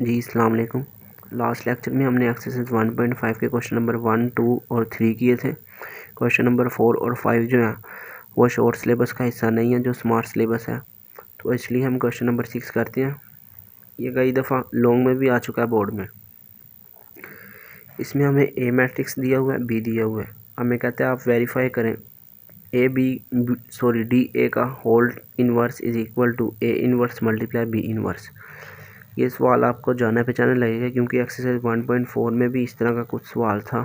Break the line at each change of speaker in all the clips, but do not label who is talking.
जी अस्सलाम वालेकुम। Last lecture में हमने एक्सरसाइज 1.5 के क्वेश्चन नंबर 1, 2 और 3 किए थे। क्वेश्चन नंबर 4 और 5 जो है वो शॉर्ट सिलेबस का हिस्सा नहीं है, जो स्मार्ट सिलेबस है, तो इसलिए हम क्वेश्चन नंबर 6 करते हैं। ये कई दफ़ा लॉन्ग में भी आ चुका है बोर्ड में। इसमें हमें ए मैट्रिक्स दिया हुआ है, बी दिया हुआ है। हमें कहते हैं आप वेरीफाई करें डी ए का whole inverse is equal to A inverse multiply B inverse. ये सवाल आपको जाने पहचाने लगेगा, क्योंकि एक्सरसाइज 1.4 में भी इस तरह का कुछ सवाल था।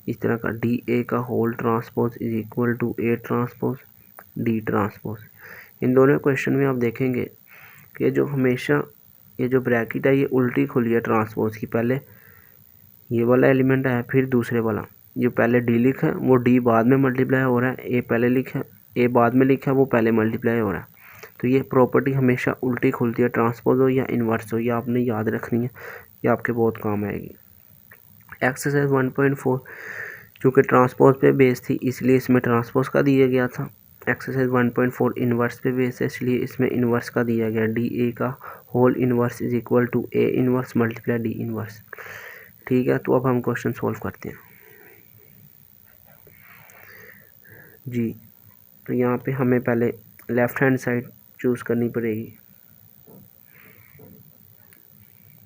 इस तरह का डी ए का whole transpose is equal to A transpose D transpose. इन दोनों क्वेश्चन में आप देखेंगे कि जो हमेशा ये जो ब्रैकेट है ये उल्टी खुली है ट्रांसपोज की। पहले ये वाला एलिमेंट है, फिर दूसरे वाला। जो पहले डी लिखा है वो डी बाद में मल्टीप्लाई हो रहा है, ए पहले लिखा है, ए बाद में लिखा है, वो पहले मल्टीप्लाई हो रहा है। तो ये प्रॉपर्टी हमेशा उल्टी खुलती है, ट्रांसपोज हो या इन्वर्स हो। ये आपने याद रखनी है, ये आपके बहुत काम आएगी। एक्सरसाइज 1.4 चूँकि ट्रांसपोज पे बेस थी, इसलिए इसमें ट्रांसपोज का दिया गया था। एक्सरसाइज 1.4 इन्वर्स पे बेस है, इसलिए इसमें इन्वर्स का दिया गया। डी ए का whole inverse is equal to A inverse multiply D inverse. ठीक है, तो अब हम क्वेश्चन सॉल्व करते हैं जी। तो यहाँ पे हमें पहले लेफ़्ट हैंड साइड चूज़ करनी पड़ेगी।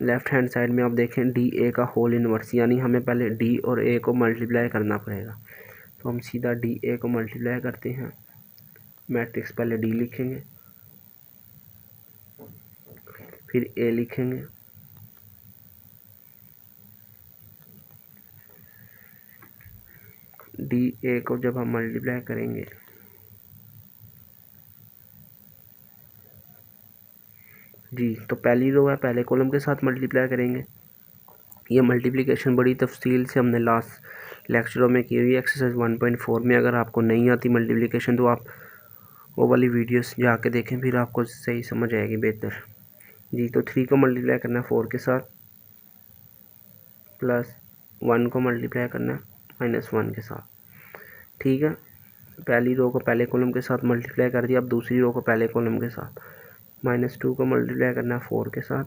लेफ़्ट हैंड साइड में आप देखें डी ए का होल इनवर्स, यानी हमें पहले डी और ए को मल्टीप्लाई करना पड़ेगा। तो हम सीधा डी ए को मल्टीप्लाई करते हैं। मैट्रिक्स पहले डी लिखेंगे, फिर ए लिखेंगे, डी ए को जब हम मल्टीप्लाई करेंगे जी, तो पहली रो है, पहले कॉलम के साथ मल्टीप्लाई करेंगे। ये मल्टीप्लिकेशन बड़ी तफसील से हमने लास्ट लेक्चरों में की हुई। एक्सरसाइज 1.4 में अगर आपको नहीं आती मल्टीप्लिकेशन तो आप वो वाली वीडियोस जाके देखें, फिर आपको सही समझ आएगी बेहतर जी। तो 3 को मल्टीप्लाई करना है 4 के साथ, प्लस 1 को मल्टीप्लाई करना है -1 के साथ। ठीक है, पहली रो को पहले कॉलम के साथ मल्टीप्लाई कर दिया। अब दूसरी रो को पहले कॉलम के साथ, -2 को मल्टीप्लाई करना है 4 के साथ,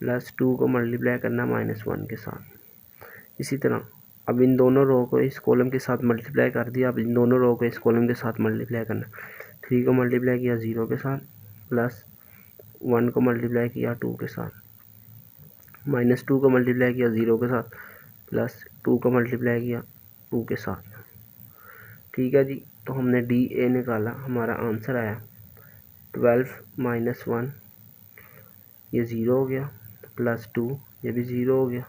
+2 को मल्टीप्लाई करना -1 के साथ। इसी तरह अब इन दोनों रो को इस कॉलम के साथ मल्टीप्लाई कर दिया। अब इन दोनों रो को इस कॉलम के साथ मल्टीप्लाई करना। 3 को मल्टीप्लाई किया 0 के साथ, +1 को मल्टीप्लाई किया 2 के साथ, -2 को मल्टीप्लाई किया 0 के साथ, +2 को मल्टीप्लाई किया 2 के साथ। ठीक है जी, तो हमने डी ए निकाला, हमारा आंसर आया 12 - 1, ये 0 हो गया, +2 ये भी 0 हो गया,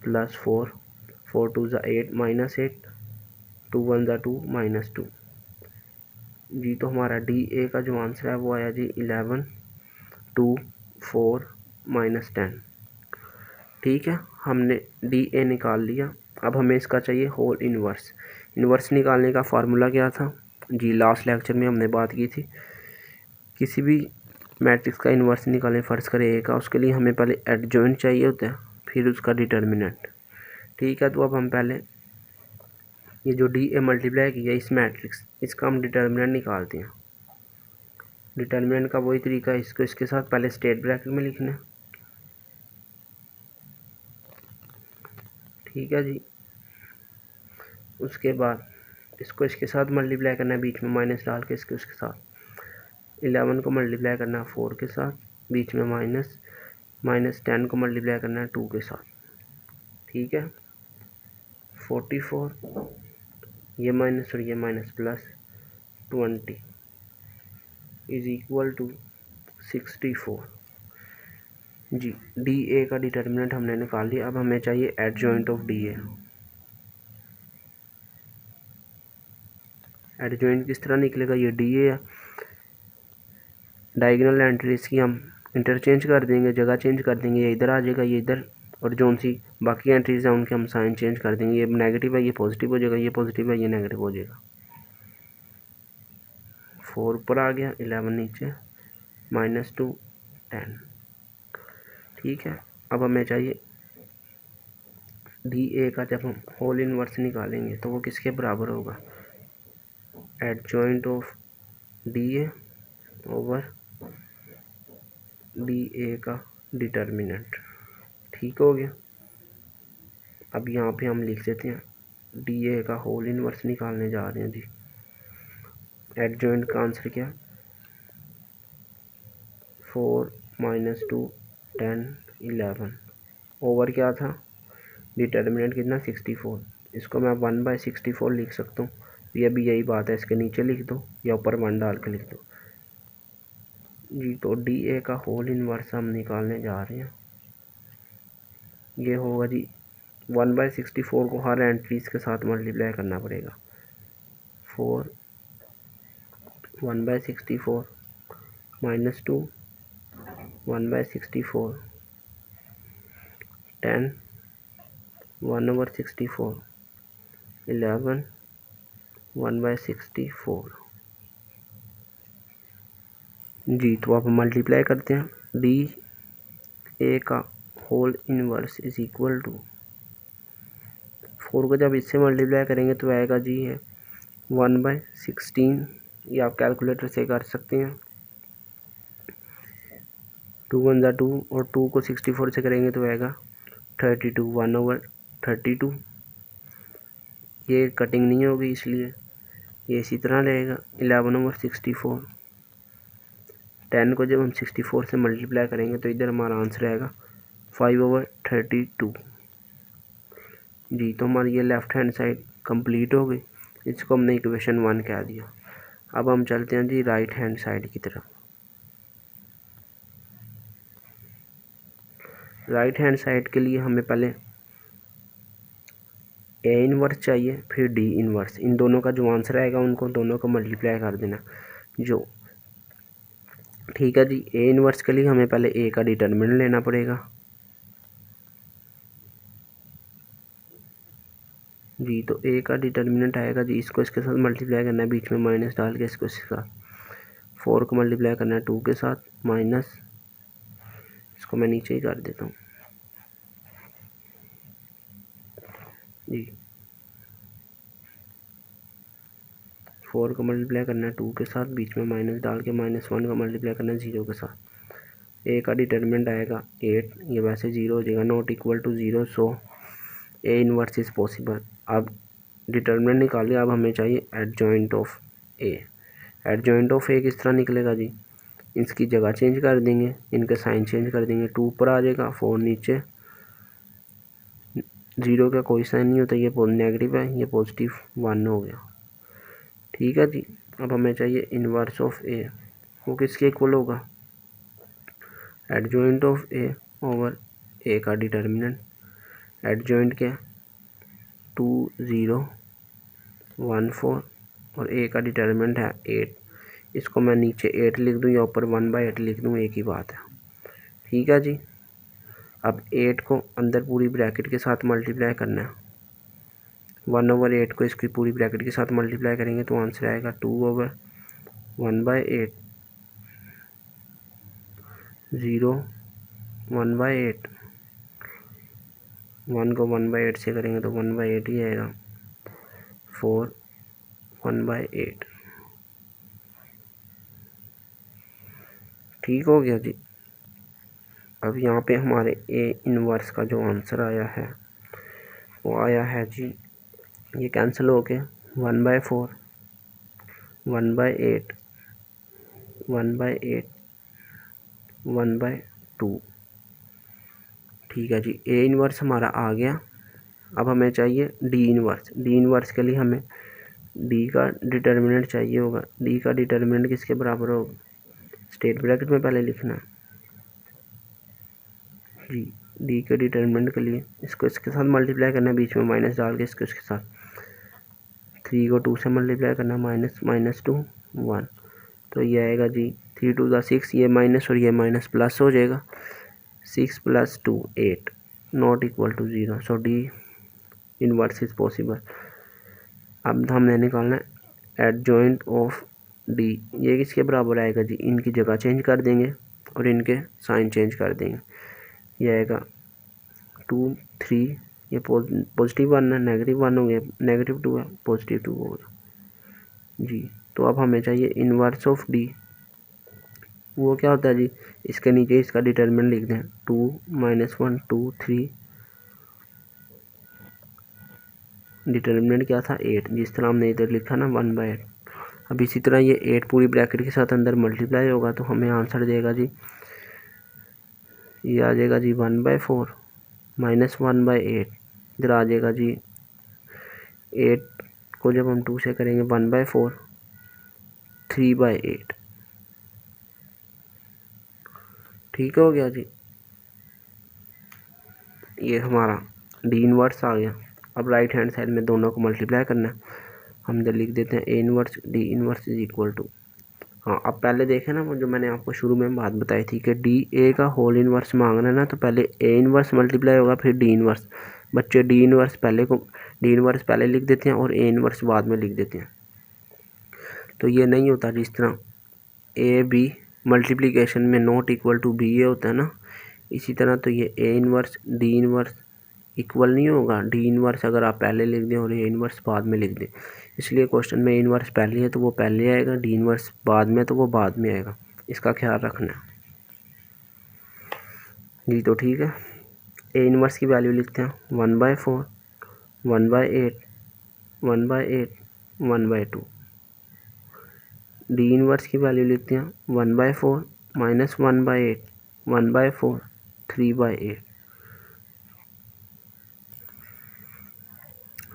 +4 4 2 ज़ा 8 -8 2 1 ज़ा 2 -2 जी। तो हमारा डी ए का जो आंसर है वो आया जी 11 2 4 -10। ठीक है, हमने डी ए निकाल लिया। अब हमें इसका चाहिए होल इन्वर्स। इन्वर्स निकालने का फार्मूला क्या था जी, लास्ट लेक्चर में हमने बात की थी। किसी भी मैट्रिक्स का इन्वर्स निकालें, फ़र्ज़ करें ए का, उसके लिए हमें पहले एडजॉइंट चाहिए होता है, फिर उसका डिटर्मिनेंट। ठीक है, तो अब हम पहले ये जो डी ए मल्टीप्लाई किया इस मैट्रिक्स, इसका हम डिटर्मिनेंट निकालते हैं। डिटर्मिनेंट का वही तरीका है, इसको इसके साथ पहले स्टेट ब्रैकेट में लिखना है। ठीक है जी, उसके बाद इसको इसके साथ मल्टीप्लाई करना है, बीच में माइनस डाल के इसके उसके साथ। 11 को मल्टीप्लाई करना है 4 के साथ, बीच में -10 को मल्टीप्लाई करना है 2 के साथ। ठीक है, 44 ये माइनस और ये माइनस +20 इज इक्वल टू 64 जी। डी ए का डिटर्मिनेंट हमने निकाल लिया। अब हमें चाहिए adjoint of D A. Adjoint किस तरह निकलेगा, ये डी ए है, डायगोनल एंट्रीज की हम इंटरचेंज कर देंगे, जगह चेंज कर देंगे, ये इधर आ जाएगा, ये इधर, और जो सी बाकी एंट्रीज हैं उनके हम साइन चेंज कर देंगे। ये नेगेटिव है ये पॉजिटिव हो जाएगा, ये पॉजिटिव है ये नेगेटिव हो जाएगा। 4 ऊपर आ गया, 11 नीचे, -2 10। ठीक है, अब हमें चाहिए डी ए का, जब हम होल इनवर्स निकालेंगे तो वो किसके बराबर होगा, adjoint of D A over D A का डिटर्मिनेंट। ठीक हो गया। अब यहाँ पे हम लिख देते हैं डी ए का होल इनवर्स निकालने जा रहे हैं जी। एडजॉइंट का आंसर क्या, 4 - 2 10 11 ओवर क्या था, डिटर्मिनेंट कितना 64। इसको मैं 1/64 लिख सकता हूँ। ये भी यही बात है, इसके नीचे लिख दो या ऊपर 1 डाल के लिख दो जी। तो डी ए का होल इनवर्स हम निकालने जा रहे हैं। ये होगा जी 1/64 को हर एंट्रीज के साथ मल्टीप्लाई करना पड़ेगा। 4 1/64 -2 1/64 10 1/64 11 1/64 जी। तो आप मल्टीप्लाई करते हैं। डी ए का whole inverse is equal to 4 को जब इससे मल्टीप्लाई करेंगे तो आएगा जी है 1/16। ये आप कैलकुलेटर से कर सकते हैं। 2 × 1 = 2 और 2 को 64 से करेंगे तो आएगा 32 1/32। ये कटिंग नहीं होगी इसलिए ये इसी तरह रहेगा 11/64। 10 को जब हम 64 से मल्टीप्लाई करेंगे तो इधर हमारा आंसर आएगा 5/32 जी। तो हमारी ये लेफ़्ट हैंड साइड कंप्लीट हो गई। इसको हमने इक्वेशन 1 कह दिया। अब हम चलते हैं जी राइट हैंड साइड की तरफ। राइट हैंड साइड के लिए हमें पहले ए इनवर्स चाहिए, फिर डी इनवर्स। इन दोनों का जो आंसर आएगा उनको दोनों को मल्टीप्लाई कर देना जो। ठीक है जी। ए इनवर्स के लिए हमें पहले ए का डिटर्मिनेंट लेना पड़ेगा जी। तो ए का डिटर्मिनेंट आएगा जी, इसको इसके साथ मल्टीप्लाई करना है, बीच में माइनस डाल के इसको इसके साथ। 4 को मल्टीप्लाई करना है 2 के साथ माइनस, इसको मैं नीचे ही कर देता हूँ जी। 4 को मल्टीप्लाई करना है 2 के साथ, बीच में माइनस डाल के -1 को मल्टीप्लाई करना है 0 के साथ। ए का डिटर्मिनेंट आएगा 8, ये वैसे 0 हो जाएगा, not equal to 0। So A inverse is possible. अब डिटर्मिनेंट निकाल लिया, अब हमें चाहिए adjoint of A. Adjoint of A किस तरह निकलेगा जी, इसकी जगह चेंज कर देंगे, इनके साइन चेंज कर देंगे। 2 ऊपर आ जाएगा, 4 नीचे, 0 का कोई साइन नहीं होता, ये नेगेटिव है, ये पॉजिटिव 1 हो गया। ठीक है जी। अब हमें चाहिए इनवर्स ऑफ ए, वो किसके इक्वल होगा, एडजॉइंट ऑफ ए ओवर ए का डिटर्मिनेंट। एडजॉइंट क्या 2 0 1 4 और ए का डिटर्मिनेंट है 8। इसको मैं नीचे 8 लिख दूँ या ऊपर 1/8 लिख दूँ, एक ही बात है। ठीक है जी। अब 8 को अंदर पूरी ब्रैकेट के साथ मल्टीप्लाई करना है। 1/8 को इसकी पूरी ब्रैकेट के साथ मल्टीप्लाई करेंगे तो आंसर आएगा 2/1/8 0 1/8। 1 को 1/8 से करेंगे तो 1/8 ही आएगा, 4 1/8। ठीक हो गया जी। अब यहाँ पे हमारे ए इनवर्स का जो आंसर आया है वो आया है जी, ये कैंसिल हो के 1/4 1/8 1/8 1/2। ठीक है जी। ए इनवर्स हमारा आ गया। अब हमें चाहिए डी इनवर्स। डी इनवर्स के लिए हमें डी का डिटर्मिनेंट चाहिए होगा। डी का डिटर्मिनेंट किसके बराबर होगा, स्टेट ब्रैकेट में पहले लिखना है जी। डी के डिटर्मिनेंट के लिए इसको इसके साथ मल्टीप्लाई करना है, बीच में माइनस डाल के इसको इसके साथ। 3 को 2 से मल्टीप्लाई करना है, -2 1। तो ये आएगा जी 3 2 = 6, ये माइनस और ये माइनस प्लस हो जाएगा, 6 + 2 8 not equal to 0। So D inverse is possible. अब हमने निकालना है एडजॉइंट ऑफ डी। ये किसके बराबर आएगा जी, इनकी जगह चेंज कर देंगे और इनके साइन चेंज कर देंगे। ये आएगा 2 3, ये +1 है, -1 हो गया, -2 है, +2 हो गया जी। तो अब हमें चाहिए इनवर्स ऑफ डी। वो क्या होता है जी, इसके नीचे इसका डिटर्मिनेंट लिख दें 2 -1 2 3, डिटर्मिनेंट क्या था 8, जिस तरह हमने इधर लिखा ना 1/8। अब इसी तरह ये 8 पूरी ब्रैकेट के साथ अंदर मल्टीप्लाई होगा तो हमें आंसर देगा जी, ये आ जाएगा जी 1/4 माइनस 1/8, इधर आ जाएगा जी 8 को जब हम 2 से करेंगे 1/4 3/8। ठीक हो गया जी, ये हमारा डी इनवर्स आ गया। अब राइट हैंड साइड में दोनों को मल्टीप्लाई करना है, हम इधर लिख देते हैं A inverse D inverse is equal to, हाँ अब पहले देखें ना वो जो मैंने आपको शुरू में बात बताई थी कि डी ए का होल इनवर्स मांगना है ना, तो पहले ए इनवर्स मल्टीप्लाई होगा फिर डी इनवर्स। बच्चे डी इनवर्स पहले लिख देते हैं और ए इनवर्स बाद में लिख देते हैं, तो ये नहीं होता। जिस तरह ए बी मल्टीप्लिकेशन में नॉट इक्वल टू बी ए होता है ना, इसी तरह तो ये ए इनवर्स डी इनवर्स इक्वल नहीं होगा। डी इनवर्स अगर आप पहले लिख दें और ए इनवर्स बाद में लिख दें, इसलिए क्वेश्चन में इनवर्स पहले है तो वो पहले आएगा, डी इनवर्स बाद में तो वो बाद में आएगा, इसका ख्याल रखना है जी। तो ठीक है, ए इनवर्स की वैल्यू लिखते हैं 1/4 1/8 1/8 1/2। डी इनवर्स की वैल्यू लिखते हैं 1/4 माइनस 1/8 1/4 3/8।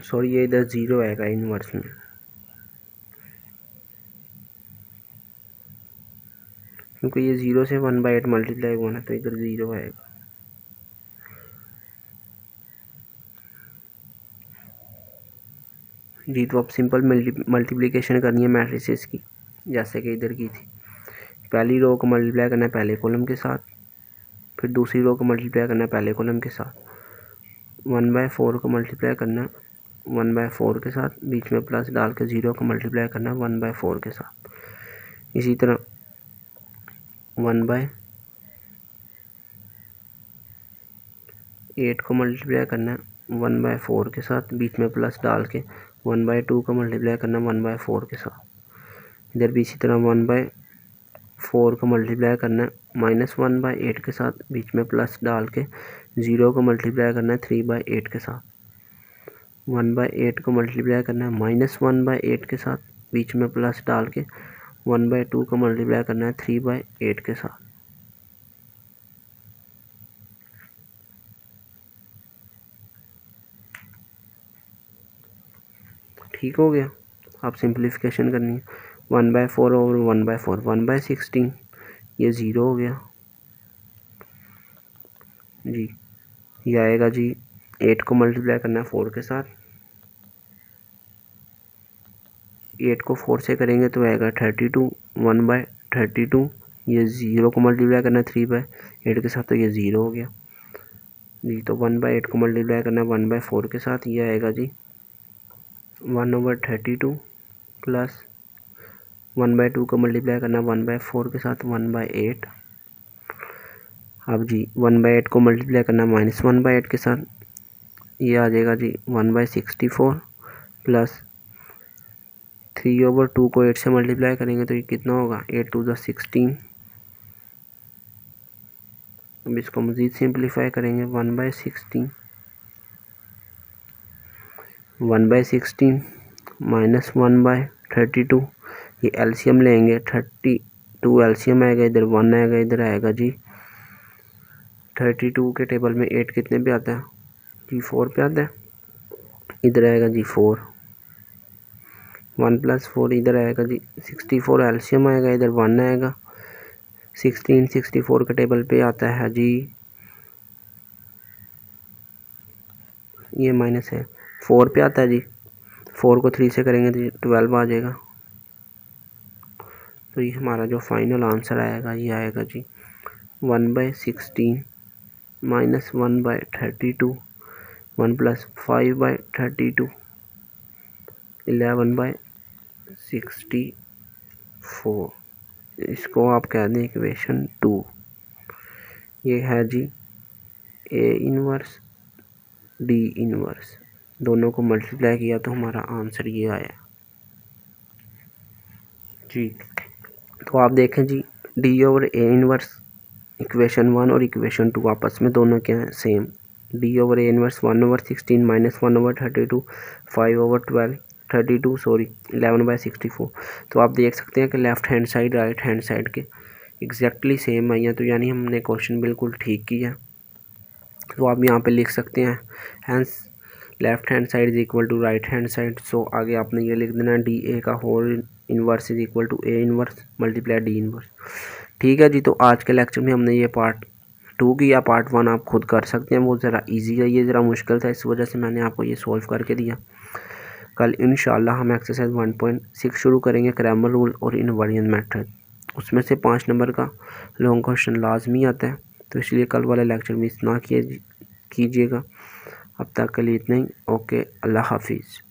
सॉरी ये इधर 0 आएगा इनवर्स में, क्योंकि ये 0 से 1/8 मल्टीप्लाई हुआ ना, तो इधर 0 आएगा जी। तो अब सिंपल मल्टीप्लिकेशन करनी है मैट्रिसेस की, जैसे कि इधर की थी। पहली रो को मल्टीप्लाई करना है पहले कॉलम के साथ, फिर दूसरी रो को मल्टीप्लाई करना है पहले कॉलम के साथ। 1/4 को मल्टीप्लाई करना है 1/4 के साथ, बीच में प्लस डाल के 0 को मल्टीप्लाई करना है 1/4 के साथ। इसी तरह 1/8 को मल्टीप्लाई करना है 1/4 के साथ, बीच में प्लस डाल के 1/2 को मल्टीप्लाई करना है 1/4 के साथ। इधर भी इसी तरह 1/4 को मल्टीप्लाई करना है -1/8 के साथ, बीच में प्लस डाल के 0 को मल्टीप्लाई करना है 3/8 के साथ। 1/8 को मल्टीप्लाई करना है -1/8 के साथ, बीच में प्लस डाल के 1/2 को मल्टीप्लाई करना है 3/8 के साथ। ठीक हो गया। आप सिंप्लीफिकेशन करनी है 1/4 और 1/4 1/16, ये 0 हो गया जी। ये आएगा जी 8 को मल्टीप्लाई करना है 4 के साथ, 8 को 4 से करेंगे तो आएगा 32 1/32। ये 0 को मल्टीप्लाई करना है 3/8 के साथ, तो ये 0 हो गया जी। तो 1/8 को मल्टीप्लाई करना है 1/4 के साथ, ये आएगा जी 1/32 प्लस 1/2 को मल्टीप्लाई करना 1/4 के साथ 1/8। अब जी 1/8 को मल्टीप्लाई करना -1/8 के साथ, ये आ जाएगा जी 1/64 प्लस 3/2 को 8 से मल्टीप्लाई करेंगे तो ये कितना होगा 8 2 16। अब इसको मज़ीद सिंप्लीफाई करेंगे 1/16 माइनस 1/32, ये एलसीएम लेंगे 32 एलसीएम आएगा, इधर 1 आएगा, इधर आएगा जी 32 के टेबल में 8 कितने पे आता है जी 4 पे आता है, इधर आएगा जी 4 1 + 4, इधर आएगा जी 64 एलसीएम आएगा, इधर 1 आएगा 16 64 के टेबल पे आता है जी, ये माइनस है 4 पे आता है जी, 4 को 3 से करेंगे तो 12 आ जाएगा। तो ये हमारा जो फाइनल आंसर आएगा ये आएगा जी 1/16 माइनस 1/32 1 + 5/32 11/64। इसको आप कह दें इक्वेशन 2। ये है जी ए इनवर्स डी इनवर्स, दोनों को मल्टीप्लाई किया तो हमारा आंसर ये आया जी। तो आप देखें G D over A inverse equation 1 और इक्वेशन 2 आपस में दोनों क्या हैं, same. D over A inverse 1/16 minus 1/32 11/64। तो आप देख सकते हैं कि left hand side right hand side के एग्जैक्टली सेम आई हैं, तो यानी हमने क्वेश्चन बिल्कुल ठीक किया। तो आप यहाँ पे लिख सकते हैं hence left hand side is equal to right hand side. So आगे आपने ये लिख देना डी ए का whole inverse is equal to A inverse multiply D inverse. ठीक है जी। तो आज के लेक्चर में हमने ये पार्ट 2 किया, पार्ट 1 आप खुद कर सकते हैं, वो ज़रा इजी है, ये ज़रा मुश्किल था, इस वजह से मैंने आपको ये सॉल्व करके दिया। कल इंशाल्लाह हम एक्सरसाइज 1.6 शुरू करेंगे, ग्रामर रूल और इनवेरिएंट मेथड। उसमें से 5 नंबर का लॉन्ग क्वेश्चन लाजमी आता है, तो इसलिए कल वाला लेक्चर मिस ना कीजिएगा। अब तक के लिए इतना ही। ओके, अल्लाह हाफिज़।